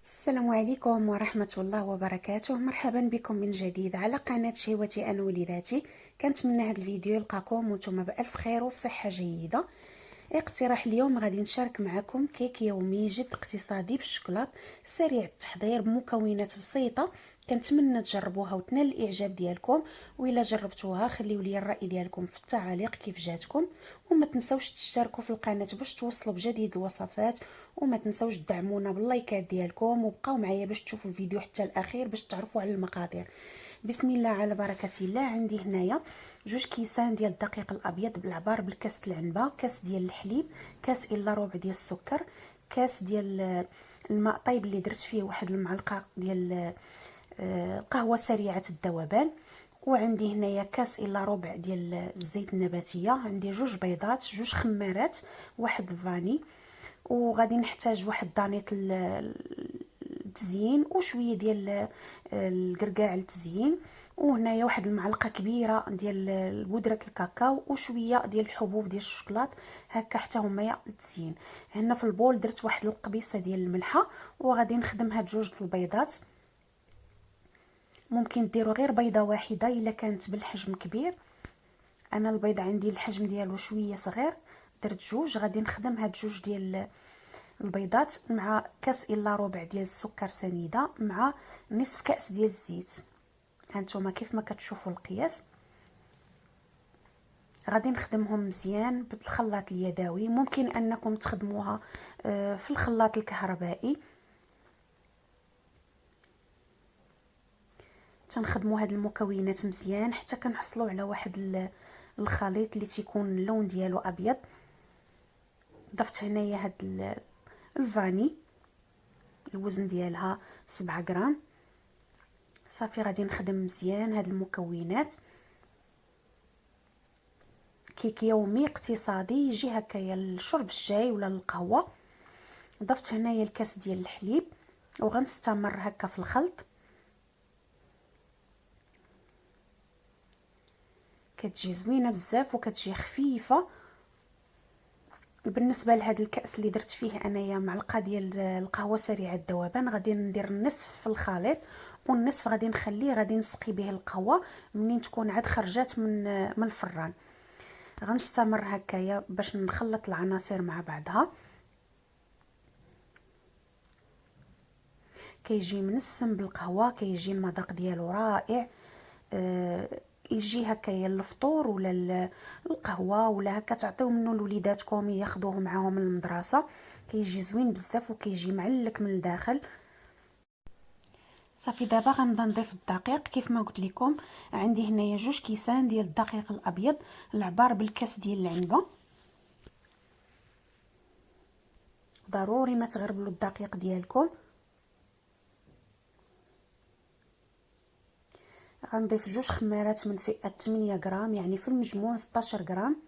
السلام عليكم ورحمة الله وبركاته. مرحبا بكم من جديد على قناة شهوتي أنا ولذاتي. كنتمنى هذا الفيديو يلقاكم وانتم بألف خير وفي صحة جيدة. اقتراح اليوم غادي نشارك معكم كيك يومي جد اقتصادي بالشوكولات، سريع التحضير بمكونات بسيطة. كنتمنى تجربوها وتنال الاعجاب ديالكم، وإلا جربتوها خليو لي الرأي ديالكم في التعاليق كيف جاتكم، وما تنسوش تشتركوا في القناة باش توصلوا بجديد الوصفات، وما تنسوش تدعمونا باللايكات ديالكم، وبقاو معايا باش تشوفوا الفيديو حتى الاخير باش تعرفوا على المقادير. بسم الله على بركة الله. عندي هنايا 2 كيسان ديال الدقيق الابيض بالعبار بالكاس العنبه، كاس ديال الحليب، كاس الا ربع ديال السكر، كاس ديال الماء طيب اللي درت فيه واحد المعلقه ديال قهوه سريعه الذوبان، وعندي هنايا كاس الا ربع ديال الزيت النباتيه، عندي 2 بيضات، 2 خمارات، واحد الفاني، وغادي نحتاج واحد دانيط التزيين وشويه ديال القرقاع للتزيين، وهنايا واحد المعلقه كبيره ديال بودره الكاكاو، وشويه ديال الحبوب ديال الشوكولات هكا حتى هما للتزيين. هنا في البول درت واحد القبيصه ديال الملحه، وغادي نخدمها بجوج البيضات. ممكن ديروا غير بيضه واحده الا كانت بالحجم كبير، انا البيض عندي الحجم ديالو شويه صغير درت 2. غادي نخدم هاد 2 ديال البيضات مع كاس الا ربع ديال السكر سنيده مع نصف كاس ديال الزيت. هانتوما كيف ما كتشوفوا القياس. غادي نخدمهم مزيان بالخلاط اليدوي، ممكن انكم تخدموها في الخلاط الكهربائي. تنخدموا هاد المكونات مزيان حتى كنحصلوا على واحد الخليط اللي تيكون اللون ديالو ابيض. ضفت هنايا هاد الفاني، الوزن ديالها 7 غرام. صافي غادي نخدم مزيان هاد المكونات. كيك يومي اقتصادي يجي هكايا لشرب الشاي ولا القهوه. ضفت هنايا الكاس ديال الحليب وغنستمر هكا في الخلط. كتجي زوينه بزاف وكتجي خفيفه. بالنسبه لهذا الكاس اللي درت فيه انايا معلقه ديال القهوه سريعه الذوبان، غادي ندير النصف في الخليط والنصف غادي نخليه غادي نسقي به القهوه منين تكون عاد خرجات من الفران. غنستمر هكايا باش نخلط العناصر مع بعضها. كيجي منسم بالقهوه، كيجي المذاق ديالو رائع. يجي هكايا الفطور ولا القهوه ولا هكا تعطيو منه لوليداتكم ياخذوه معاهم للمدرسه. كيجي زوين بزاف وكيجي معلك من الداخل. صافي دابا غنبدا نضيف الدقيق كيف ما قلت لكم. عندي هنايا 2 كيسان ديال الدقيق الابيض العبار بالكاس ديال العنبه. ضروري ما تغربلوا الدقيق ديالكم. غنضيف 2 خمارات من فئه 8 غرام، يعني في المجموع 16 غرام.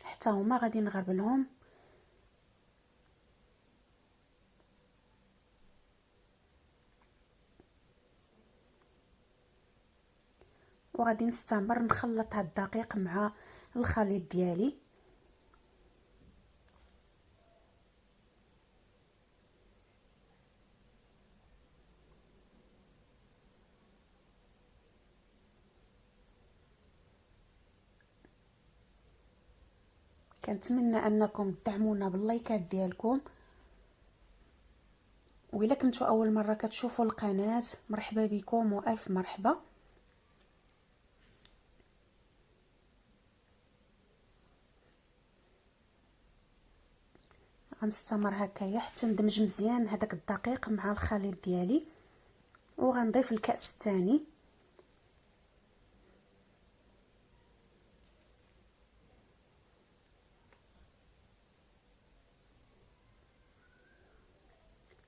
حتى هما غادي نغربلهم. وغادي نستمر نخلط هاد الدقيق مع الخليط ديالي. كنتمنى انكم تدعمونا باللايكات ديالكم، وإلا كنتوا اول مره كتشوفوا القناه مرحبا بكم والف مرحبا. غنستمر هكايا حتى ندمج مزيان هذاك الدقيق مع الخليط ديالي، وغنضيف الكاس الثاني.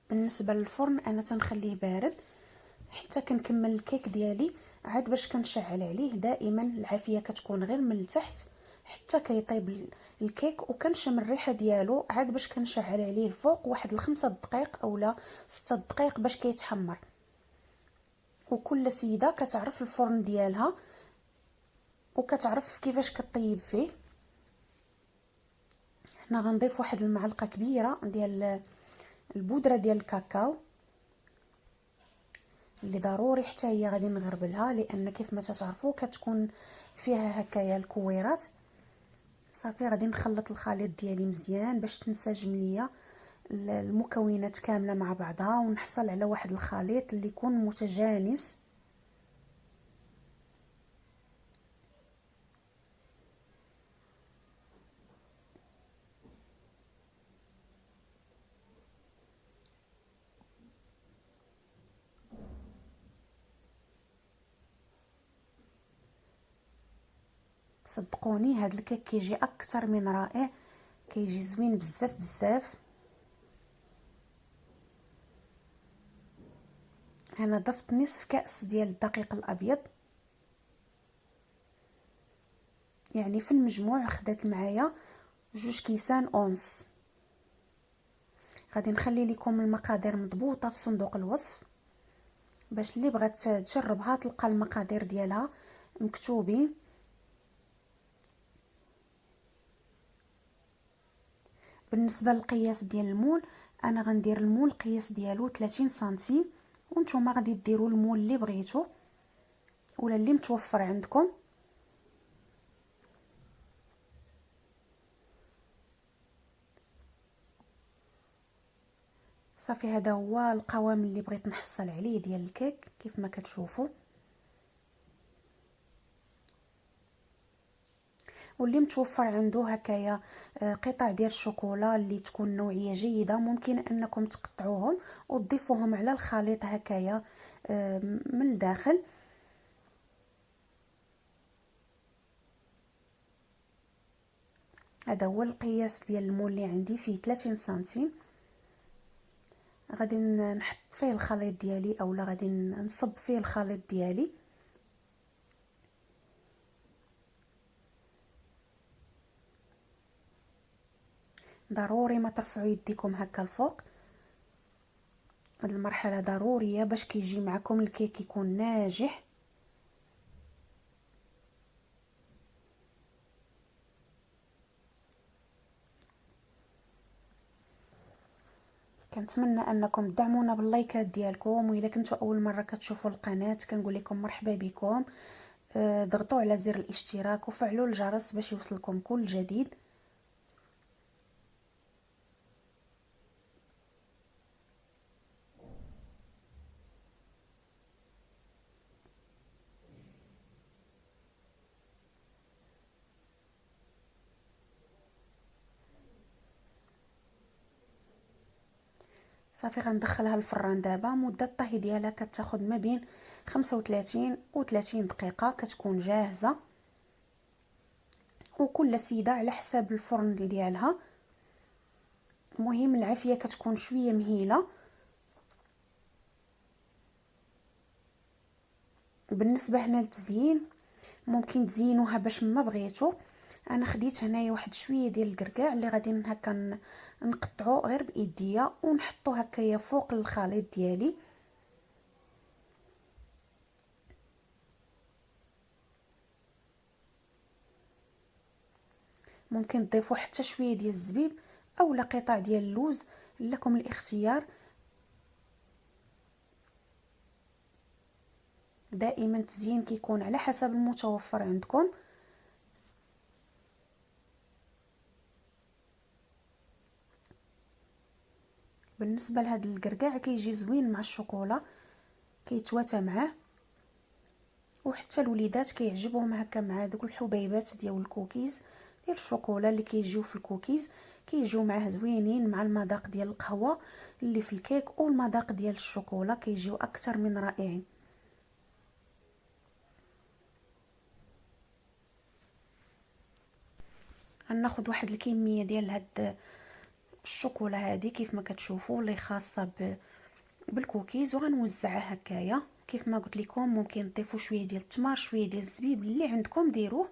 بالنسبه للفرن انا تنخليه بارد حتى كنكمل الكيك ديالي. عاد باش كنشعل عليه دائما العافيه كتكون غير من التحت حتى كيطيب الكيك، وكنشم الريحه ديالو عاد باش كنشعل عليه الفوق واحد 5 دقائق اولا 6 دقائق باش كيتحمر. وكل سيده كتعرف الفرن ديالها وكتعرف كيفاش كطيب فيه. حنا غنضيف واحد المعلقه كبيره ديال البودره ديال الكاكاو اللي ضروري حتى هي غادي نغربلها، لان كيف ما تعرفوا كتكون فيها هكايا الكويرات. صافي غادي نخلط الخليط ديالي مزيان باش تنسجم ليا المكونات كامله مع بعضها، ونحصل على واحد الخليط اللي يكون متجانس. صدقوني هذا الكيك كيجي اكثر من رائع، كيجي زوين بزاف بزاف. انا ضفت نصف كأس ديال الدقيق الابيض، يعني في المجموع خدات معايا 2 كيسان. غادي نخلي لكم المقادير مضبوطه في صندوق الوصف، باش اللي بغات تجربها تلقى المقادير ديالها مكتوبين. بالنسبه للقياس ديال المول، انا غندير المول القياس ديالو 30 سنتيم، وانتم غادي ديروا المول اللي بغيتو ولا اللي متوفر عندكم. صافي هذا هو القوام اللي بغيت نحصل عليه ديال الكيك كيف ما كتشوفوا. واللي متوفر عنده هكايا قطع ديال الشوكولا اللي تكون نوعيه جيده، ممكن انكم تقطعوهم وتضيفوهم على الخليط هكايا من الداخل. هذا هو القياس ديال المول اللي عندي، فيه 30 سنتيم. غادي نحط فيه الخليط ديالي اولا غادي نصب فيه الخليط ديالي. ضروري ما ترفعوا يديكم هكا الفوق، هاد المرحله ضروريه باش كيجي معكم الكيك يكون ناجح. كنتمنى انكم تدعمونا باللايكات ديالكم، واذا كنتوا اول مره كتشوفوا القناه كنقول لكم مرحبا بكم. ضغطوا على زر الاشتراك وفعلوا الجرس باش يوصلكم كل جديد. صافي غندخلها الفران دابا. مده الطهي ديالها كتاخذ ما بين 35 و 30 دقيقه كتكون جاهزه، وكل سيده على حساب الفرن ديالها. المهم العافيه كتكون شويه مهيله. بالنسبه هنا للتزيين ممكن تزينوها باش ما بغيتو. انا خديت هنايا واحد شويه ديال الكركاع اللي غادي هكا نقطعو غير بايديا ونحطو هكايا فوق الخليط ديالي. ممكن تضيفوا حتى شويه ديال الزبيب اولا قطع ديال اللوز، لكم الاختيار. دائما التزيين كيكون على حسب المتوفر عندكم. بالنسبه لهذا الكركاع كيجي زوين مع الشوكولا، كيتواتى معاه، وحتى الوليدات كيعجبهم هكا مع دوك الحبيبات ديال الكوكيز ديال الشوكولا اللي كيجيو في الكوكيز، كيجيو معاه زوينين مع المذاق ديال القهوه اللي في الكيك والمذاق ديال الشوكولا، كيجيو اكثر من رائعين. غناخذ واحد الكميه ديال هاد الشوكولا هذه كيف ما كتشوفوا اللي خاصه بالكوكيز، وغنوزعها هكايا. كيف ما قلت لكم ممكن تضيفوا شويه ديال التمر شويه ديال الزبيب اللي عندكم ديروه.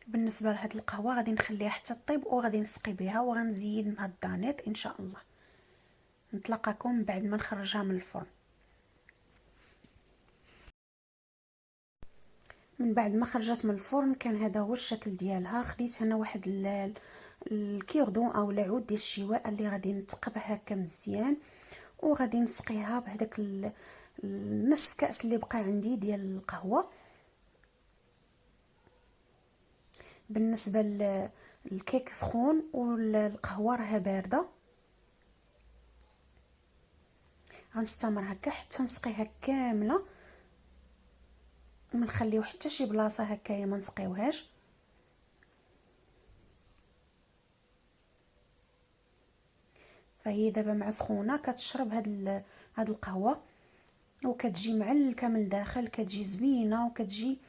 بالنسبه لهاد القهوه غادي نخليها حتى طيب وغادي نسقي بها وغنزيد مع الدانيط ان شاء الله. نتلاقاكم بعد ما نخرجها من الفرن. من بعد ما خرجت من الفرن كان هذا هو الشكل ديالها. خديت هنا واحد الكيردون او العود ديال الشواء اللي غادي نتقبه هكا مزيان، وغادي نسقيها بهذاك النصف كاس اللي بقى عندي ديال القهوه. بالنسبه للكيك سخون والقهوه راها بارده، غنستمر هكا حتى نسقيها كامله، ما نخليو حتى شي بلاصه هكايا ما نسقيوهاش. فهي دابا مع سخونه كتشرب هاد القهوه، وكتجي مع الكامل داخل، كتجي زوينه وكتجي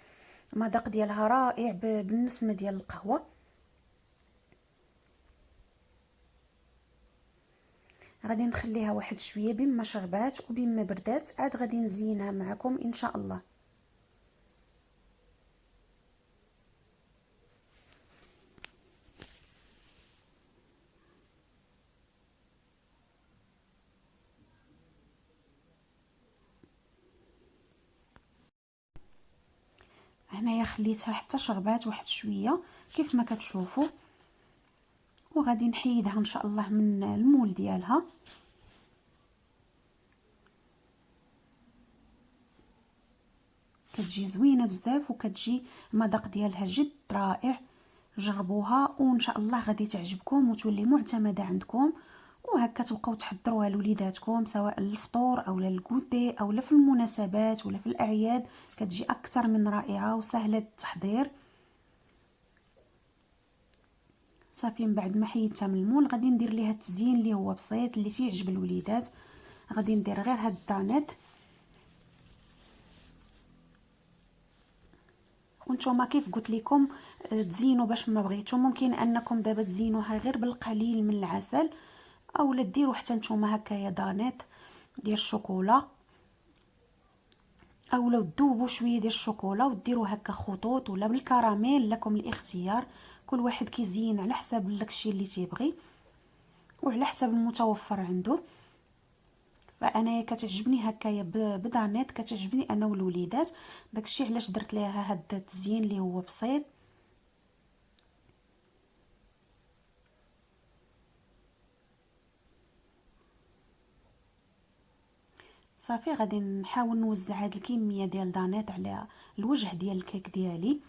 المذاق ديالها رائع بالنسمه ديال القهوه. غادي نخليها واحد شويه بما شربات وبما بردات، عاد غادي نزينها معكم ان شاء الله. هنايا خليتها حتى شربات واحد شويه كيف ما كتشوفوا، وغادي نحيدها ان شاء الله من المول ديالها. كتجي زوينه بزاف وكتجي المذاق ديالها جد رائع. جربوها وان شاء الله غادي تعجبكم وتولي معتمده عندكم، وهكا تبقاو تحضروها لوليداتكم سواء للفطور او للكوتي او في المناسبات ولا في الاعياد. كتجي اكثر من رائعه وسهله التحضير. صافي من بعد ما حيدتها من المول غادي ندير ليها التزيين اللي هو بسيط اللي تيعجب الوليدات. غادي ندير غير هاد الدانيت، وانتم كيف قلت لكم تزينوا باش ما بغيتو. ممكن انكم دابا تزينوها غير بالقليل من العسل، او لا ديروا حتى نتوما هكايا دانيت ديال الشوكولا، او لو تذوبوا شويه ديال الشوكولا وديروا هكا خطوط، ولا بالكراميل لكم الاختيار. كل واحد كيزين على حساب داكشي اللي تيبغي وعلى حساب المتوفر عنده. فانا كتعجبني هكايا بدانيت، كتعجبني انا والوليدات. داكشي علاش درت ليها هاد التزيين اللي هو بسيط. صافي غادي نحاول نوزع هاد الكميه ديال دانيت على الوجه ديال الكيك ديالي.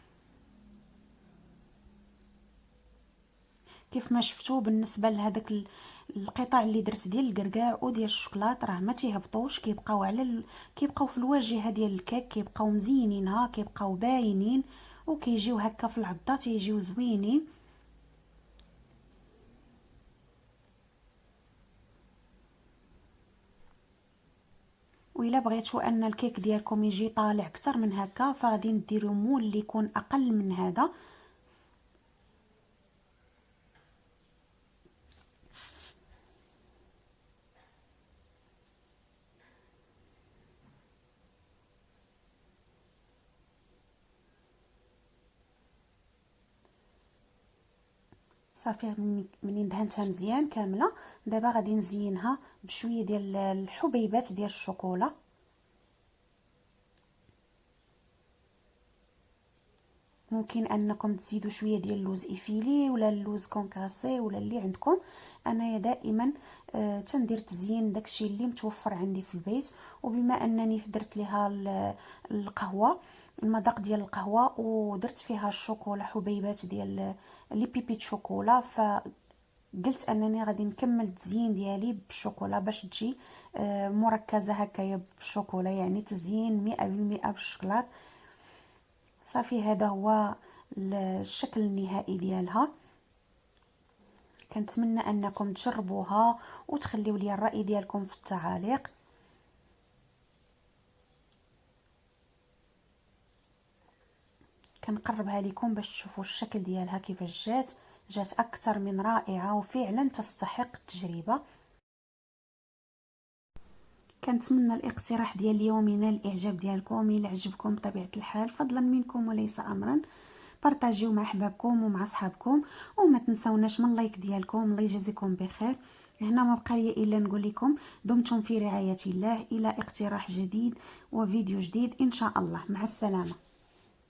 كيف ما شفتوا بالنسبه لهذاك القطع اللي درت ديال الكركاع وديال الشوكولات راه ما تيهبطوش، كيبقاو كيبقاو في الواجهه ديال الكيك، كيبقاو مزينينها، كيبقاو باينين، وكيجيو هكا في العضه تيجيو زوينين. وإلا بغيتو ان الكيك ديالكم يجي طالع اكثر من هكا فغادي نديرو مول اللي يكون اقل من هذا. صافي منين دهنتها مزيان كامله، دابا غادي نزينها بشويه ديال الحبيبات ديال الشوكولا. ممكن انكم تزيدوا شويه ديال اللوز ايفيلي ولا اللوز كونكاسي ولا اللي عندكم. انايا دائما تندير تزيين داكشي اللي متوفر عندي في البيت. وبما انني درت ليها القهوه، المذاق ديال القهوه، ودرت فيها الشوكولا حبيبات ديال لي بيبيت شوكولا، قلت انني غادي نكمل التزيين ديالي بالشوكولا باش تجي مركزه هكايا بالشوكولا، يعني تزيين 100% بالشوكولات. صافي هذا هو الشكل النهائي ديالها. كنتمنى انكم تجربوها وتخليوا لي الراي ديالكم في التعاليق. كنقربها لكم باش تشوفوا الشكل ديالها كيفاش جات اكثر من رائعه وفعلا تستحق التجربه. كنتمنى الاقتراح ديال اليوم ينال الاعجاب ديالكم. الى عجبكم بطبيعه الحال فضلا منكم وليس امرا بارطاجيو مع احبابكم ومع صحابكم، وما تنساوناش من لايك ديالكم. الله يجازيكم بخير، هنا ما بقى لي الا نقول لكم دمتم في رعاية الله، الى اقتراح جديد وفيديو جديد ان شاء الله. مع السلامة.